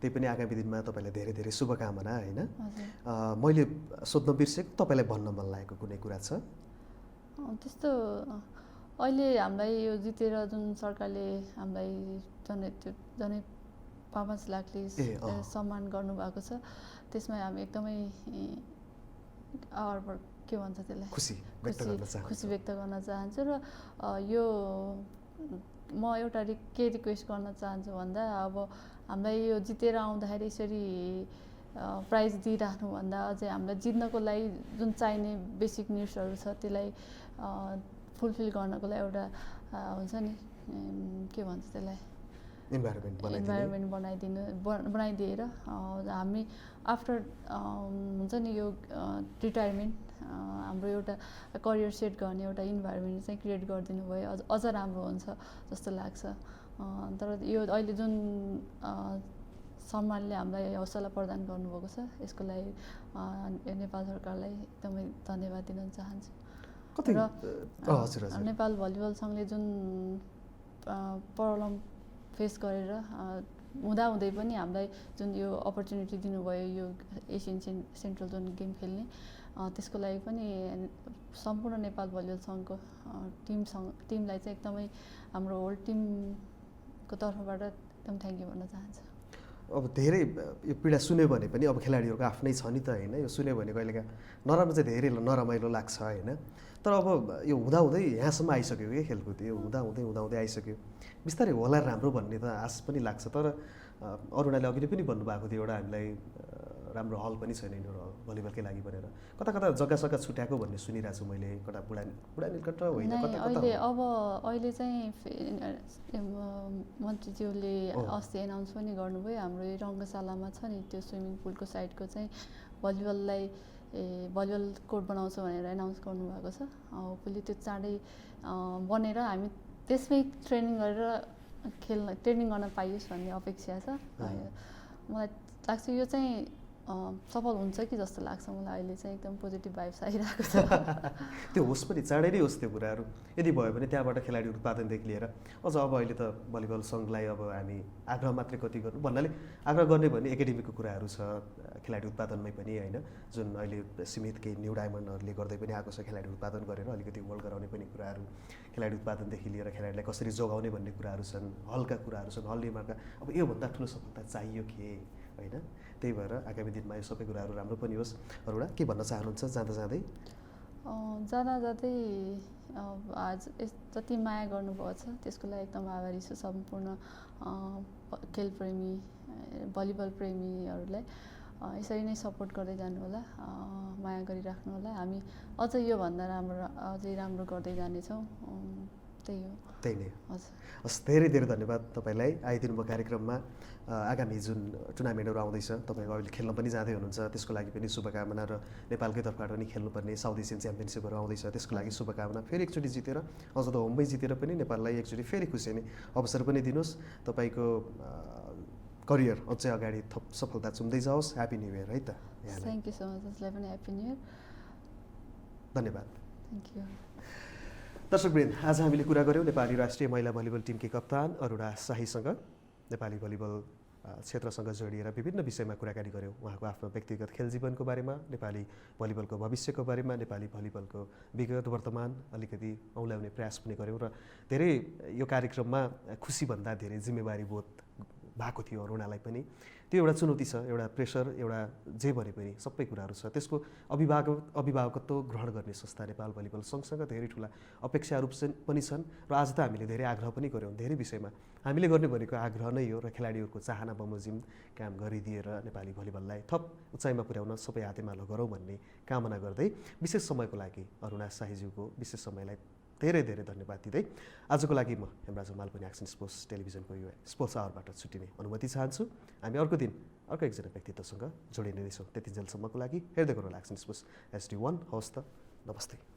त्यही पनि आगामी दिनमा तपाईँलाई धेरै धेरै शुभकामना होइन। मैले सोध्न बिर्सेको, तपाईँलाई भन्न मन लागेको कुनै कुरा छ? त्यस्तो अहिले हामीलाई यो जितेर जुन सरकारले हामीलाई जनै 5 लाखले सम्मान गर्नुभएको छ त्यसमा हामी एकदमै के भन्छ त्यसलाई खुसी व्यक्त गर्न चाहन्छु र यो म एउटा के रिक्वेस्ट गर्न चाहन्छु भन्दा अब हामीलाई यो जितेर आउँदाखेरि यसरी प्राइज दिइराख्नुभन्दा अझै हामीलाई जित्नको लागि जुन चाहिने बेसिक निड्सहरू छ त्यसलाई फुलफिल गर्नको लागि एउटा हुन्छ नि के भन्छ त्यसलाई इन्भाइरोमेन्ट बनाइदिएर हामी आफ्टर हुन्छ नि यो रिटायरमेन्ट हाम्रो एउटा करियर सेट गर्ने एउटा इन्भाइरोमेन्ट चाहिँ क्रिएट गरिदिनु भयो अझ राम्रो हुन्छ जस्तो लाग्छ। तर यो अहिले जुन सम्मानले हामीलाई हौसला प्रदान गर्नुभएको छ यसको लागि नेपाल सरकारलाई एकदमै धन्यवाद दिन चाहन्छु। र नेपाल भलिबल सङ्घले जुन प्रब्लम फेस गरेर हुँदाहुँदै पनि हामीलाई जुन यो अपर्च्युनिटी दिनुभयो यो एसियन सेन्ट्रल जोन गेम खेल्ने त्यसको लागि पनि सम्पूर्ण नेपाल भलिबल सङ्घको टिमलाई चाहिँ एकदमै हाम्रो होल टिमको तर्फबाट एकदम थ्याङ्क यू भन्न चाहन्छु। अब धेरै यो पीडा सुन्यो भने पनि अब खेलाडीहरूको आफ्नै छ नि त होइन, यो सुन्यो भने कहिलेका नराम्रो चाहिँ धेरै नरमाइलो लाग्छ होइन। तर अब यो हुँदाहुँदै यहाँसम्म आइसक्यो कि खेलकुद, यो हुँदाहुँदै आइसक्यो, बिस्तारै होला राम्रो भन्ने त आश पनि लाग्छ। तर अरुणाले अघि नै पनि भन्नुभएको थियो एउटा हामीलाई राम्रो हल पनि छैन एउटा भलिबलकै लागि भनेर, कता कता जग्गा छुट्याएको भन्ने सुनिरहेको छु मैले, कता बुढा नीलकण्ठ होइन अहिले चाहिँ मन्त्रीज्यूले अस्ति एनाउन्स पनि गर्नुभयो हाम्रो यो रङ्गशालामा छ नि त्यो स्विमिङ पुलको साइडको चाहिँ भलिबल कोर्ट बनाउँछ भनेर एनाउन्स गर्नुभएको छ। होपफुली त्यो चाँडै बनेर हामी त्यसमै ट्रेनिङ गर्न पाइयोस् भन्ने अपेक्षा छ। मलाई लाग्छ यो चाहिँ सफल हुन्छ कि जस्तो लाग्छ मलाई, अहिले चाहिँ एकदम पोजिटिभ भाइब्स आइरहेको छ। त्यो होस् पनि चाँडै नै होस् त्यो कुराहरू, यदि भयो भने त्यहाँबाट खेलाडी उत्पादनदेखि लिएर अझ अब अहिले त भलिबल सङ्घलाई अब हामी आग्रह मात्रै कति गर्नु भन्नाले आग्रह गर्ने भने एकाडेमीको कुराहरू छ खेलाडी उत्पादनमै पनि होइन, जुन अहिले सीमित केही न्यू डायमन्डहरूले गर्दै पनि आएको छ खेलाडी उत्पादन गरेर अलिकति वर्ल्ड गराउने पनि कुराहरू, खेलाडी उत्पादनदेखि लिएर खेलाडीलाई कसरी जोगाउने भन्ने कुराहरू छन्, हलका कुराहरू छन्, हल निर्माणका। अब योभन्दा ठुलो सफलता चाहियो के होइन, त्यही भएर आगामी दिनमा यो सबै कुराहरू राम्रो पनि होस्। अरुणा के भन्न चाहनुहुन्छ जाँदै जाँदै आज जति माया गर्नुभएको छ त्यसको लागि एकदम आभारी छु सम्पूर्ण खेलप्रेमी भलिबल प्रेमीहरूलाई। यसरी नै सपोर्ट गर्दै जानु होला, माया गरिराख्नु होला, हामी अझ योभन्दा अझै राम्रो गर्दै जानेछौँ। त्यही नै हस्, धेरै धेरै धन्यवाद तपाईँलाई आइदिनु भयो कार्यक्रममा। आगामी जुन टुर्नामेन्टहरू आउँदैछ तपाईँको अहिले खेल्न पनि जाँदै हुनुहुन्छ त्यसको लागि पनि शुभकामना, र नेपालकै तर्फबाट पनि खेल्नुपर्ने साउथ एसियन च्याम्पियनसिपहरू आउँदैछ त्यसको लागि शुभकामना। फेरि एकचोटि जितेर अझ त होममै जितेर पनि नेपाललाई एकचोटि फेरि खुसी हुने अवसर पनि दिनुहोस्। तपाईँको करियर अझै अगाडि थप सफलता चुम्दै जाओस्। ह्याप्पी न्यू इयर है त। थ्याङ्क यू सो मच, यसलाई पनि ह्याप्पी न्यू इयर। धन्यवाद। Thank you. दर्शकवृन्द, आज हामीले कुरा गऱ्यौँ नेपाली राष्ट्रिय महिला भलिबल टिमकी कप्तान अरुणा शाहीसँग। नेपाली भलिबल क्षेत्रसँग जोडिएर विभिन्न विषयमा कुराकानी गऱ्यौँ। उहाँको आफ्नो व्यक्तिगत खेल जीवनको बारेमा, नेपाली भलिबलको भविष्यको बारेमा, नेपाली भलिबलको विगत वर्तमान अलिकति औँल्याउने प्रयास पनि गऱ्यौँ। र धेरै यो कार्यक्रममा खुसीभन्दा धेरै जिम्मेवारी बोध भएको थियो अरुणालाई पनि। त्यो एउटा चुनौती छ, एउटा प्रेसर, एउटा जे भने पनि सबै कुराहरू छ। त्यसको अभिभावकत्व ग्रहण गर्ने संस्था नेपाल भलिबल सङ्घसँग धेरै ठुला अपेक्षाहरू पनि छन्। र आज त हामीले धेरै आग्रह पनि गऱ्यौँ धेरै विषयमा। हामीले गर्ने भनेको आग्रह नै हो र खेलाडीहरूको चाहना बमोजिम काम गरिदिएर नेपाली भलिबललाई थप उचाइमा पुर्याउन सबै हातेमालो गरौँ भन्ने कामना गर्दै विशेष समयको लागि अरुणा शाहीज्यूको विशेष समयलाई धेरै धेरै धन्यवाद दिँदै आजको लागि म हेमराज हमाल पनि एक्सन स्पोर्ट्स टेलिभिजनको यो स्पोर्ट्स आवरबाट छुट्टिने अनुमति चाहन्छु। हामी अर्को दिन अर्को एकजना व्यक्तित्वसँग जोडिने नै छौँ। त्यति जेलसम्मको लागि हेर्दै गरौँ एक्सन स्पोर्ट्स HD1। हवस् त, नमस्ते।